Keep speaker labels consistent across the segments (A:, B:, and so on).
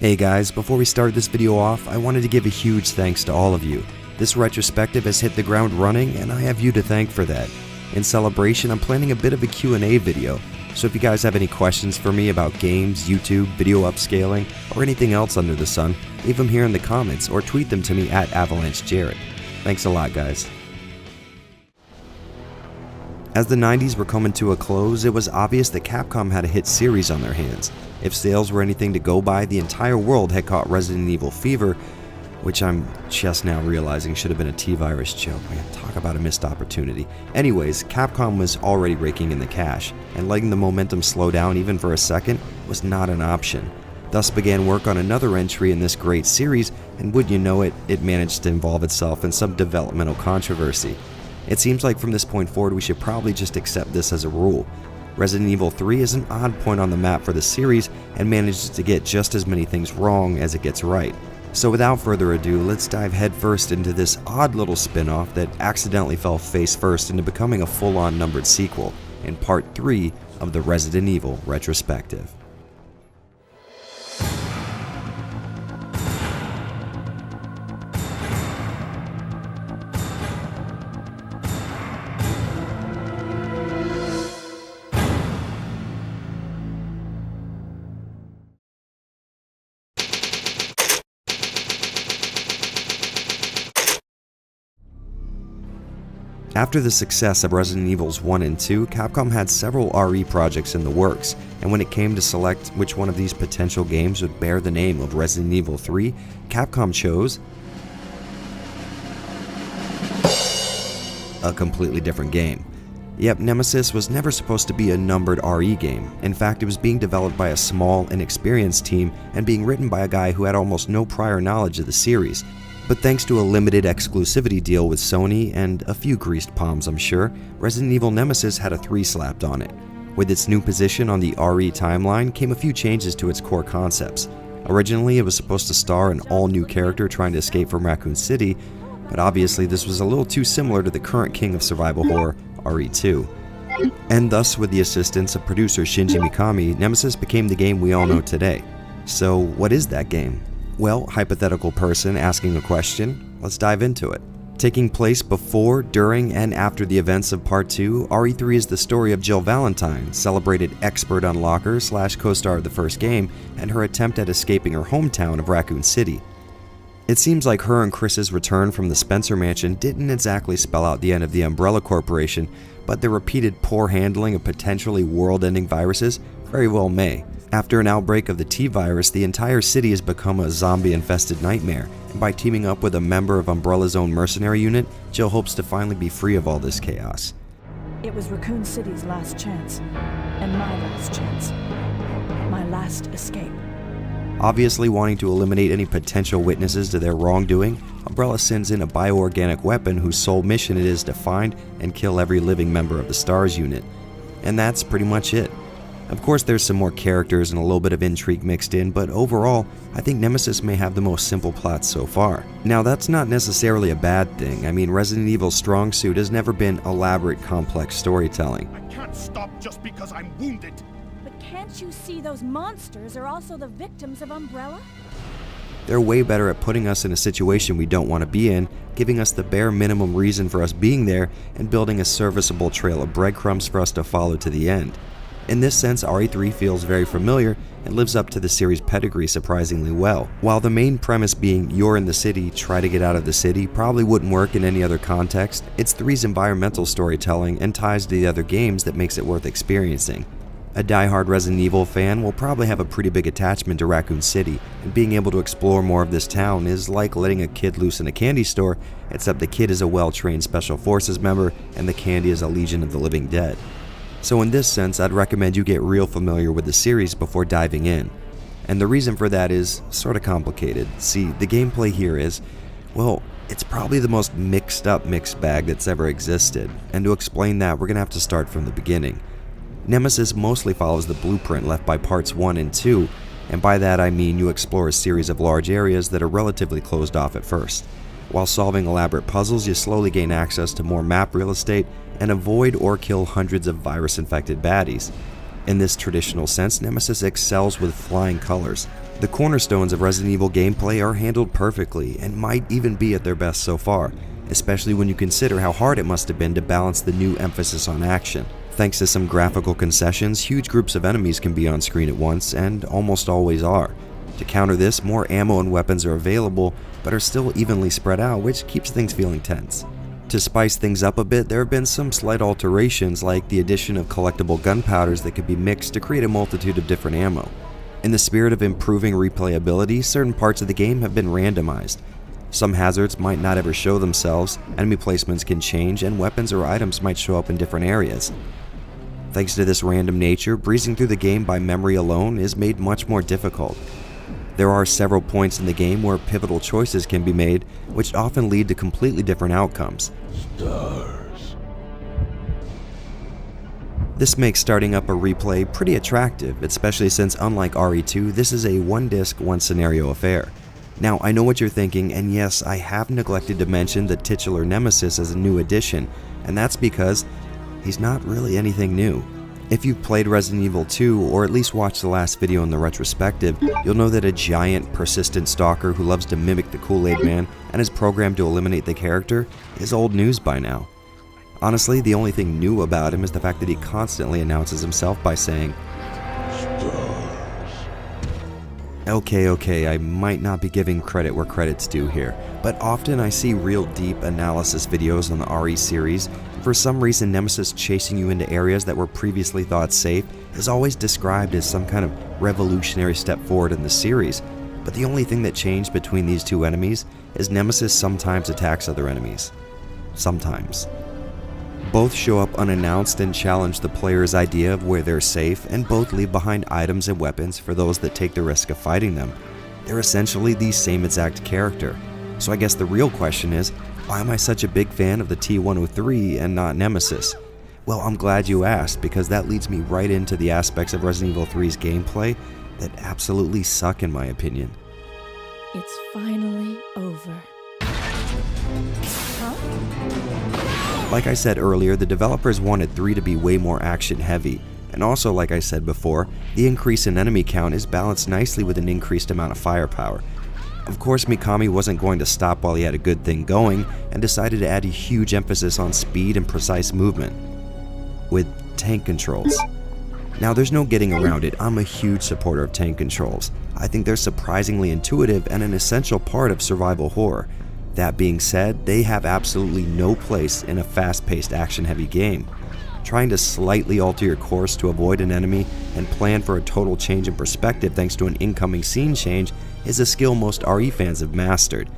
A: Hey guys, before we start this video off, I wanted to give a huge thanks to all of you. This retrospective has hit the ground running and I have you to thank for that. In celebration, I'm planning a bit of a Q&A video, so if you guys have any questions for me about games, YouTube, video upscaling, or anything else under the sun, leave them here in the comments or tweet them to me at AvalancheJarrett. Thanks a lot guys. As the 90s were coming to a close, it was obvious that Capcom had a hit series on their hands. If sales were anything to go by, the entire world had caught Resident Evil fever, which I'm just now realizing should have been a T-Virus joke. Man, talk about a missed opportunity. Anyways, Capcom was already raking in the cash, and letting the momentum slow down even for a second was not an option. Thus began work on another entry in this great series, and would you know it, it managed to involve itself in some developmental controversy. It seems like from this point forward we should probably just accept this as a rule. Resident Evil 3 is an odd point on the map for the series and manages to get just as many things wrong as it gets right. So without further ado, let's dive headfirst into this odd little spin-off that accidentally fell face first into becoming a full-on numbered sequel in Part 3 of the Resident Evil retrospective. After the success of Resident Evils 1 and 2, Capcom had several RE projects in the works, and when it came to select which one of these potential games would bear the name of Resident Evil 3, Capcom chose a completely different game. Yep, Nemesis was never supposed to be a numbered RE game. In fact, it was being developed by a small, inexperienced team and being written by a guy who had almost no prior knowledge of the series. But thanks to a limited exclusivity deal with Sony and a few greased palms I'm sure, Resident Evil Nemesis had a 3 slapped on it. With its new position on the RE timeline came a few changes to its core concepts. Originally it was supposed to star an all-new character trying to escape from Raccoon City, but obviously this was a little too similar to the current king of survival horror, RE2. And thus, with the assistance of producer Shinji Mikami, Nemesis became the game we all know today. So what is that game? Well, hypothetical person asking a question, let's dive into it. Taking place before, during, and after the events of Part 2, RE3 is the story of Jill Valentine, celebrated expert unlocker / co-star of the first game, and her attempt at escaping her hometown of Raccoon City. It seems like her and Chris's return from the Spencer Mansion didn't exactly spell out the end of the Umbrella Corporation, but their repeated poor handling of potentially world-ending viruses very well may. After an outbreak of the T-Virus, the entire city has become a zombie-infested nightmare, and by teaming up with a member of Umbrella's own mercenary unit, Jill hopes to finally be free of all this chaos.
B: It was Raccoon City's last chance, and my last chance. My last escape.
A: Obviously wanting to eliminate any potential witnesses to their wrongdoing, Umbrella sends in a bioorganic weapon whose sole mission it is to find and kill every living member of the STARS unit. And that's pretty much it. Of course there's some more characters and a little bit of intrigue mixed in, but overall, I think Nemesis may have the most simple plot so far. Now that's not necessarily a bad thing. I mean, Resident Evil's strong suit has never been elaborate, complex storytelling.
C: I can't stop just because I'm wounded.
B: But can't you see those monsters are also the victims of Umbrella?
A: They're way better at putting us in a situation we don't want to be in, giving us the bare minimum reason for us being there, and building a serviceable trail of breadcrumbs for us to follow to the end. In this sense, RE3 feels very familiar and lives up to the series' pedigree surprisingly well. While the main premise being you're in the city, try to get out of the city probably wouldn't work in any other context, it's 3's environmental storytelling and ties to the other games that makes it worth experiencing. A die-hard Resident Evil fan will probably have a pretty big attachment to Raccoon City, and being able to explore more of this town is like letting a kid loose in a candy store, except the kid is a well-trained Special Forces member and the candy is a Legion of the Living Dead. So in this sense, I'd recommend you get real familiar with the series before diving in. And the reason for that is sort of complicated. See, the gameplay here is, well, it's probably the most mixed bag that's ever existed. And to explain that, we're going to have to start from the beginning. Nemesis mostly follows the blueprint left by parts 1 and 2, and by that I mean you explore a series of large areas that are relatively closed off at first. While solving elaborate puzzles, you slowly gain access to more map real estate and avoid or kill hundreds of virus-infected baddies. In this traditional sense, Nemesis excels with flying colors. The cornerstones of Resident Evil gameplay are handled perfectly and might even be at their best so far, especially when you consider how hard it must have been to balance the new emphasis on action. Thanks to some graphical concessions, huge groups of enemies can be on screen at once, and almost always are. To counter this, more ammo and weapons are available, but are still evenly spread out, which keeps things feeling tense. To spice things up a bit, there have been some slight alterations, like the addition of collectible gunpowders that could be mixed to create a multitude of different ammo. In the spirit of improving replayability, certain parts of the game have been randomized. Some hazards might not ever show themselves, enemy placements can change, and weapons or items might show up in different areas. Thanks to this random nature, breezing through the game by memory alone is made much more difficult. There are several points in the game where pivotal choices can be made, which often lead to completely different outcomes.
D: Stars.
A: This makes starting up a replay pretty attractive, especially since unlike RE2, this is a one-disc, one-scenario affair. Now, I know what you're thinking, and yes, I have neglected to mention the titular Nemesis as a new addition, and that's because he's not really anything new. If you've played Resident Evil 2, or at least watched the last video in the retrospective, you'll know that a giant, persistent stalker who loves to mimic the Kool-Aid Man and is programmed to eliminate the character is old news by now. Honestly, the only thing new about him is the fact that he constantly announces himself by saying, Okay, I might not be giving credit where credit's due here, but often I see real deep analysis videos on the RE series. For some reason, Nemesis chasing you into areas that were previously thought safe is always described as some kind of revolutionary step forward in the series, but the only thing that changed between these two enemies is Nemesis sometimes attacks other enemies. Sometimes. Both show up unannounced and challenge the player's idea of where they're safe, and both leave behind items and weapons for those that take the risk of fighting them. They're essentially the same exact character. So I guess the real question is, why am I such a big fan of the T-103 and not Nemesis? Well, I'm glad you asked, because that leads me right into the aspects of Resident Evil 3's gameplay that absolutely suck in my opinion.
B: It's finally over.
A: Like I said earlier, the developers wanted 3 to be way more action heavy, and also like I said before, the increase in enemy count is balanced nicely with an increased amount of firepower. Of course, Mikami wasn't going to stop while he had a good thing going, and decided to add a huge emphasis on speed and precise movement, with tank controls. Now there's no getting around it, I'm a huge supporter of tank controls. I think they're surprisingly intuitive and an essential part of survival horror. That being said, they have absolutely no place in a fast-paced action-heavy game. Trying to slightly alter your course to avoid an enemy and plan for a total change in perspective thanks to an incoming scene change is a skill most RE fans have mastered.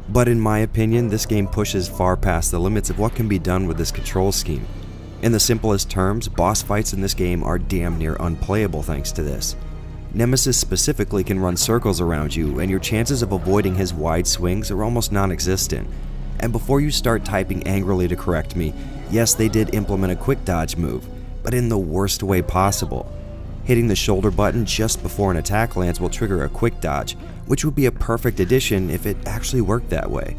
A: But in my opinion, this game pushes far past the limits of what can be done with this control scheme. In the simplest terms, boss fights in this game are damn near unplayable thanks to this. Nemesis specifically can run circles around you, and your chances of avoiding his wide swings are almost non-existent. And before you start typing angrily to correct me, yes, they did implement a quick dodge move, but in the worst way possible. Hitting the shoulder button just before an attack lands will trigger a quick dodge, which would be a perfect addition if it actually worked that way.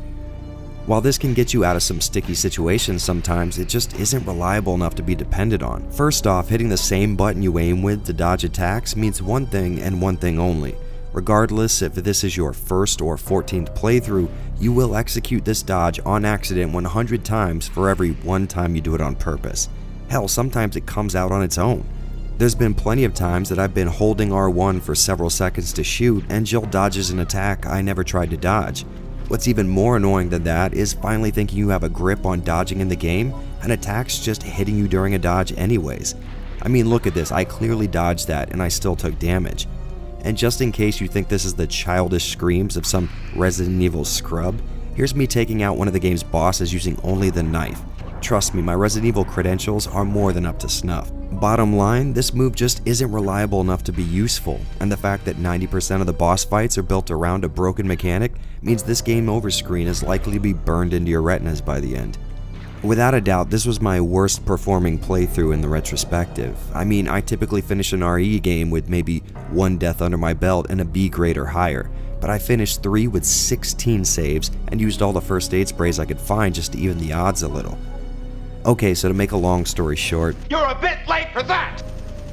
A: While this can get you out of some sticky situations sometimes, it just isn't reliable enough to be depended on. First off, hitting the same button you aim with to dodge attacks means one thing and one thing only. Regardless if this is your first or 14th playthrough, you will execute this dodge on accident 100 times for every one time you do it on purpose. Hell, sometimes it comes out on its own. There's been plenty of times that I've been holding R1 for several seconds to shoot, and Jill dodges an attack I never tried to dodge. What's even more annoying than that is finally thinking you have a grip on dodging in the game, and attacks just hitting you during a dodge anyways. I mean, look at this, I clearly dodged that and I still took damage. And just in case you think this is the childish screams of some Resident Evil scrub, here's me taking out one of the game's bosses using only the knife. Trust me, my Resident Evil credentials are more than up to snuff. Bottom line, this move just isn't reliable enough to be useful, and the fact that 90% of the boss fights are built around a broken mechanic means this game over screen is likely to be burned into your retinas by the end. Without a doubt, this was my worst performing playthrough in the retrospective. I mean, I typically finish an RE game with maybe 1 death under my belt and a B grade or higher, but I finished 3 with 16 saves and used all the first aid sprays I could find just to even the odds a little. Okay, so to make a long story short,
D: You're a bit late for that!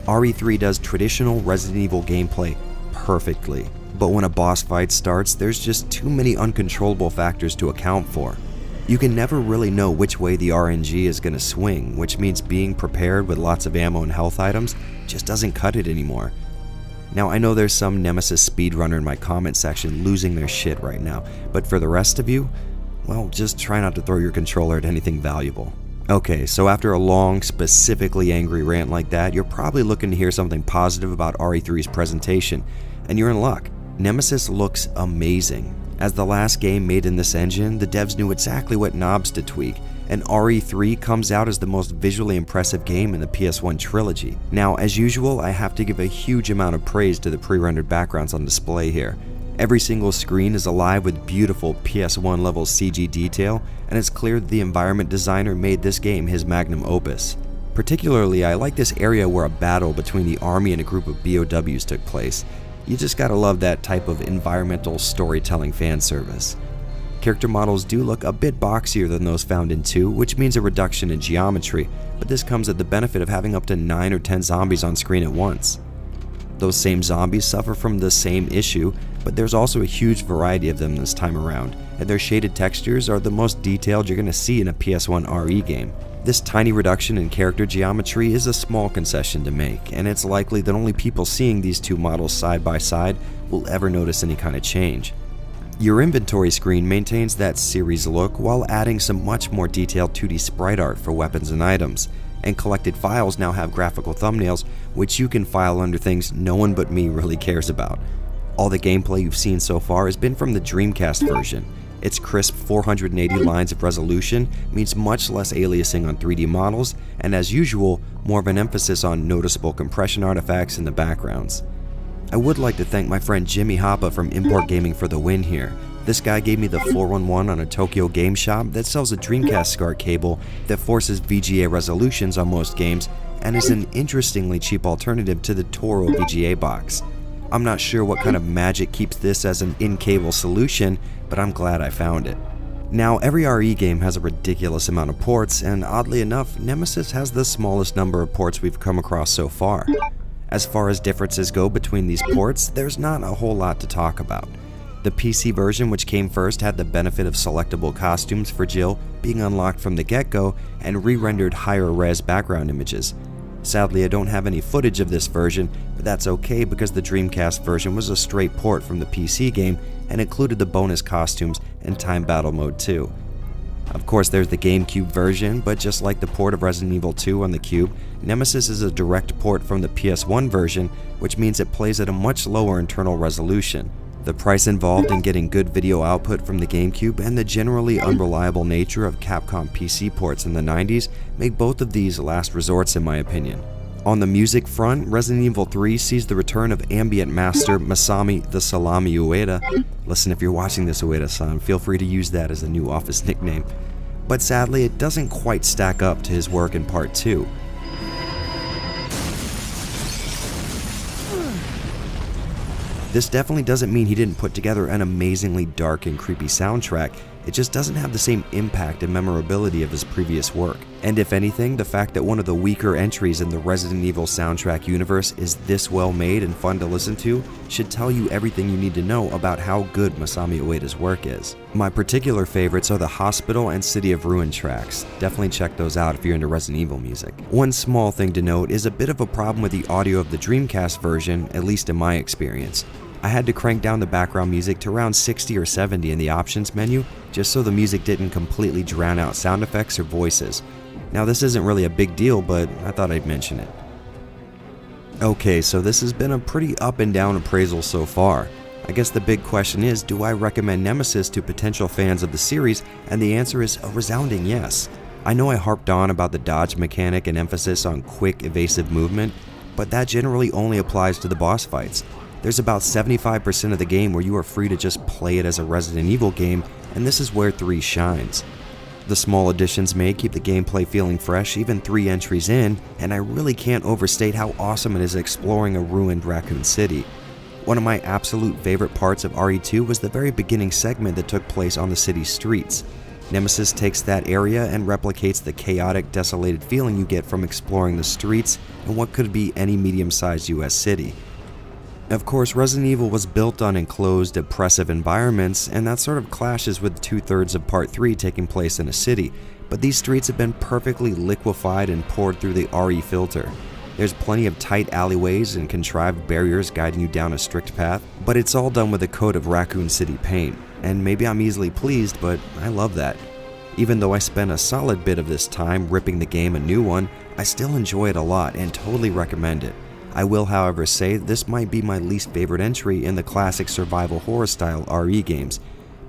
A: RE3 does traditional Resident Evil gameplay perfectly. But when a boss fight starts, there's just too many uncontrollable factors to account for. You can never really know which way the RNG is going to swing, which means being prepared with lots of ammo and health items just doesn't cut it anymore. Now, I know there's some Nemesis speedrunner in my comment section losing their shit right now, but for the rest of you, well, just try not to throw your controller at anything valuable. Okay, so after a long, specifically angry rant like that, you're probably looking to hear something positive about RE3's presentation, and you're in luck. Nemesis looks amazing. As the last game made in this engine, the devs knew exactly what knobs to tweak, and RE3 comes out as the most visually impressive game in the PS1 trilogy. Now, as usual, I have to give a huge amount of praise to the pre-rendered backgrounds on display here. Every single screen is alive with beautiful PS1 level CG detail, and it's clear that the environment designer made this game his magnum opus. Particularly, I like this area where a battle between the army and a group of BOWs took place. You just gotta love that type of environmental storytelling fan service. Character models do look a bit boxier than those found in 2, which means a reduction in geometry, but this comes at the benefit of having up to 9 or 10 zombies on screen at once. Those same zombies suffer from the same issue, but there's also a huge variety of them this time around, and their shaded textures are the most detailed you're gonna see in a PS1 RE game. This tiny reduction in character geometry is a small concession to make, and it's likely that only people seeing these two models side by side will ever notice any kind of change. Your inventory screen maintains that series look while adding some much more detailed 2D sprite art for weapons and items, and collected files now have graphical thumbnails which you can file under things no one but me really cares about. All the gameplay you've seen so far has been from the Dreamcast version. Its crisp 480 lines of resolution means much less aliasing on 3D models, and as usual, more of an emphasis on noticeable compression artifacts in the backgrounds. I would like to thank my friend Jimmy Hoppa from Import Gaming for the win here. This guy gave me the 411 on a Tokyo game shop that sells a Dreamcast SCART cable that forces VGA resolutions on most games and is an interestingly cheap alternative to the Toro VGA box. I'm not sure what kind of magic keeps this as an in-cable solution, but I'm glad I found it. Now, every RE game has a ridiculous amount of ports, and oddly enough, Nemesis has the smallest number of ports we've come across so far. As far as differences go between these ports, there's not a whole lot to talk about. The PC version, which came first, had the benefit of selectable costumes for Jill being unlocked from the get-go and re-rendered higher res background images. Sadly, I don't have any footage of this version, but that's okay because the Dreamcast version was a straight port from the PC game and included the bonus costumes and time battle mode too. Of course, there's the GameCube version, but just like the port of Resident Evil 2 on the Cube, Nemesis is a direct port from the PS1 version, which means it plays at a much lower internal resolution. The price involved in getting good video output from the GameCube and the generally unreliable nature of Capcom PC ports in the 90s make both of these last resorts in my opinion. On the music front, Resident Evil 3 sees the return of ambient master Masami the Salami Ueda. Listen, if you're watching this, Ueda-san, feel free to use that as a new office nickname. But sadly, it doesn't quite stack up to his work in Part 2. This definitely doesn't mean he didn't put together an amazingly dark and creepy soundtrack, it just doesn't have the same impact and memorability of his previous work. And if anything, the fact that one of the weaker entries in the Resident Evil soundtrack universe is this well made and fun to listen to should tell you everything you need to know about how good Masami Ueda's work is. My particular favorites are the Hospital and City of Ruin tracks. Definitely check those out if you're into Resident Evil music. One small thing to note is a bit of a problem with the audio of the Dreamcast version, at least in my experience. I had to crank down the background music to around 60 or 70 in the options menu just so the music didn't completely drown out sound effects or voices. Now this isn't really a big deal, but I thought I'd mention it. Okay, so this has been a pretty up and down appraisal so far. I guess the big question is, do I recommend Nemesis to potential fans of the series? And the answer is a resounding yes. I know I harped on about the dodge mechanic and emphasis on quick, evasive movement, but that generally only applies to the boss fights. There's about 75% of the game where you are free to just play it as a Resident Evil game, and this is where 3 shines. The small additions may keep the gameplay feeling fresh even 3 entries in, and I really can't overstate how awesome it is exploring a ruined Raccoon City. One of my absolute favorite parts of RE2 was the very beginning segment that took place on the city's streets. Nemesis takes that area and replicates the chaotic, desolated feeling you get from exploring the streets in what could be any medium-sized US city. Of course, Resident Evil was built on enclosed, oppressive environments, and that sort of clashes with 2/3 of Part 3 taking place in a city, but these streets have been perfectly liquefied and poured through the RE filter. There's plenty of tight alleyways and contrived barriers guiding you down a strict path, but it's all done with a coat of Raccoon City paint, and maybe I'm easily pleased, but I love that. Even though I spent a solid bit of this time ripping the game a new one, I still enjoy it a lot and totally recommend it. I will, however, say this might be my least favorite entry in the classic survival horror style RE games,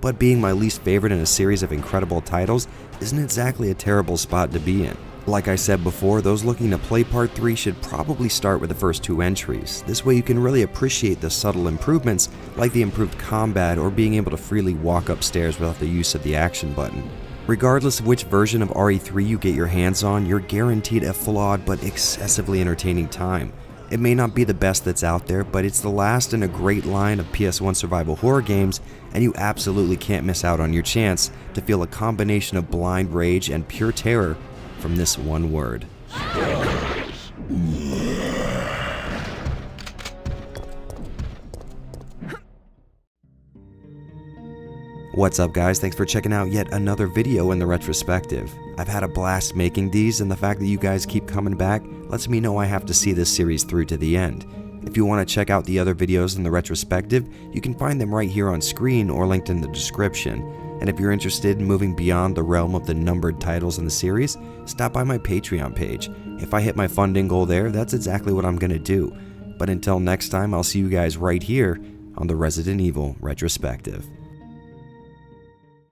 A: but being my least favorite in a series of incredible titles isn't exactly a terrible spot to be in. Like I said before, those looking to play Part 3 should probably start with the first 2 entries. This way you can really appreciate the subtle improvements like the improved combat or being able to freely walk upstairs without the use of the action button. Regardless of which version of RE3 you get your hands on, you're guaranteed a flawed but excessively entertaining time. It may not be the best that's out there, but it's the last in a great line of PS1 survival horror games, and you absolutely can't miss out on your chance to feel a combination of blind rage and pure terror from this one word. What's up guys, thanks for checking out yet another video in the retrospective. I've had a blast making these, and the fact that you guys keep coming back lets me know I have to see this series through to the end. If you want to check out the other videos in the retrospective, you can find them right here on screen or linked in the description. And if you're interested in moving beyond the realm of the numbered titles in the series, stop by my Patreon page. If I hit my funding goal there, that's exactly what I'm going to do. But until next time, I'll see you guys right here on the Resident Evil Retrospective.